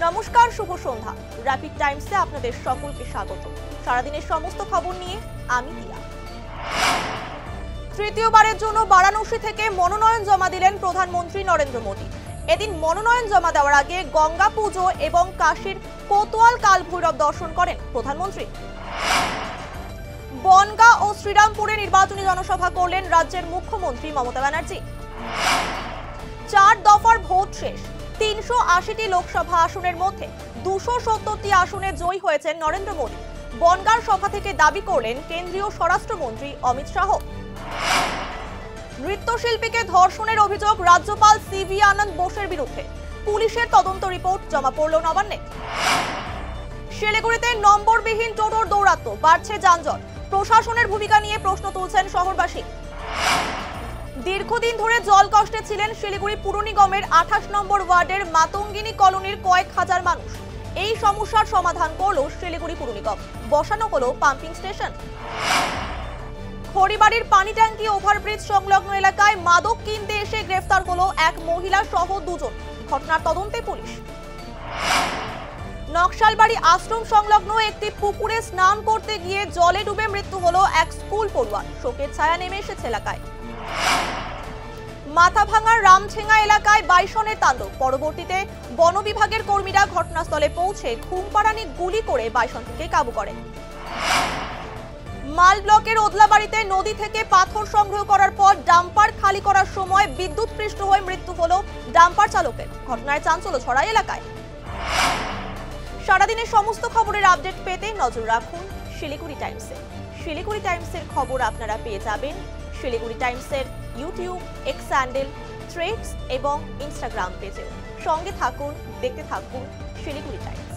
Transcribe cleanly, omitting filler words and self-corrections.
নমস্কার, শুভ সন্ধ্যা। র্যাপিড টাইমসে আপনাদের সকলকে স্বাগত। সারাদিনের সমস্ত খবর নিয়ে আমি দিয়া। তৃতীয়বারের জন্য বারাণসী থেকে মনোনয়ন জমা দিলেন প্রধানমন্ত্রী নরেন্দ্র মোদী। এদিন মনোনয়ন জমা দেওয়ার আগে গঙ্গা পুজো এবং কাশীর কোতোয়াল কাল ভৈরব দর্শন করেন প্রধানমন্ত্রী। বনগাঁ ও শ্রীরামপুরে নির্বাচনী জনসভা করলেন রাজ্যের মুখ্যমন্ত্রী মমতা ব্যানার্জি। 4 দফার ভোট শেষ। 380টি লোকসভা আসনের মধ্যে 270টি আসনে জয়ী হয়েছেন নরেন্দ্র মোদী। বনগাঁর সভা থেকে দাবি করলেন কেন্দ্রীয় স্বরাষ্ট্রমন্ত্রী অমিত শাহ। নৃত্যশিল্পীকে ধর্ষণের অভিযোগ রাজ্যপাল সিভি আনন্দ বোসের বিরুদ্ধে। পুলিশের তদন্ত রিপোর্ট জমা পড়ল নবান্নে। শিলিগুড়িতে নম্বরবিহীন টোটোর দৌরাত্ম্য, বাড়ছে যানজট। প্রশাসনের ভূমিকা নিয়ে প্রশ্ন তুলছেন শহরবাসী। দীর্ঘদিন ধরে জল কষ্টে ছিলেন শিলিগুড়ি পুর নিগমের 28 নম্বর ওয়ার্ডের মাতঙ্গিনী কলোনির কয়েক হাজার মানুষ। এই সমস্যার সমাধান করল শিলিগুড়ি পুর নিগম। বসানো হলো পাম্পিং স্টেশন। খড়িবাড়ির পানি ট্যাঙ্কি ওভারব্রিজ সংলগ্ন এলাকায় মাদক কিনতে এসে গ্রেফতার হলো এক মহিলা সহ 2 জন। ঘটনার তদন্তে পুলিশ। নকশালবাড়ি আশ্রম সংলগ্ন একটি পুকুরে স্নান করতে গিয়ে জলে ডুবে মৃত্যু হলো এক স্কুল পড়ুয়ার। শোকের ছায়া নেমে এসেছে এলাকায়। মাথাভাঙার রামছেঙ্গা এলাকায় বাইসনের তাণ্ডব। পরবর্তীতে বন বিভাগের কর্মীরা ঘটনাস্থলে পৌঁছে ঘুমপাড়ানি গুলি করে বাইসনটিকে কাবু করেন। মাল ব্লকের ওদলাবাড়িতে নদী থেকে পাথর সংগ্রহ করার পর ডাম্পার খালি করার সময় বিদ্যুৎস্পৃষ্ট হয়ে মৃত্যু হলো ডাম্পার চালকের। ঘটনায় চাঞ্চল্য ছড়ায় এলাকায়। সারাদিনের সমস্ত খবরের আপডেট পেতে নজর রাখুন শিলিগুড়ি টাইমসে। শিলিগুড়ি টাইমসের খবর আপনারা পেয়ে যাবেন শিলিগুড়ি টাইমসের ইউটিউব, এক্স হ্যান্ডেল, থ্রেডস এবং ইনস্টাগ্রাম পেজে। সঙ্গে থাকুন, দেখতে থাকুন শিলিগুড়ি টাইমস।